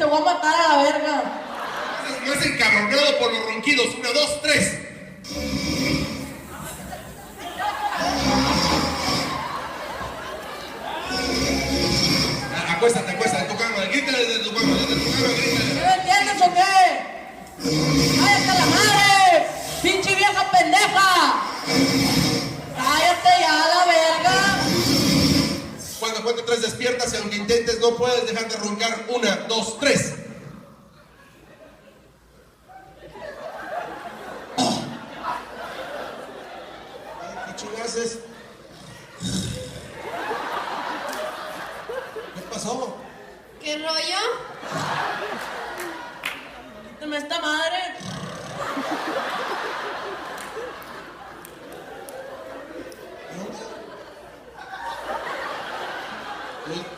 te voy a matar a la verga. Más encabronado por los ronquidos. 1, 2, 3. Acuéstate, tu cama, grítale desde tu cama, grítale. ¿No entiendes o qué? ¡Cállate la madre! ¡Pinche vieja pendeja! ¡Cállate ya la verga! Cuando cuente 3 despiertas y aunque intentes no puedes dejar de roncar. 1, 2, 3. ¿Qué chingases? ¿Qué pasó? ¿Qué rollo? Quítame esta madre. ¿Dónde?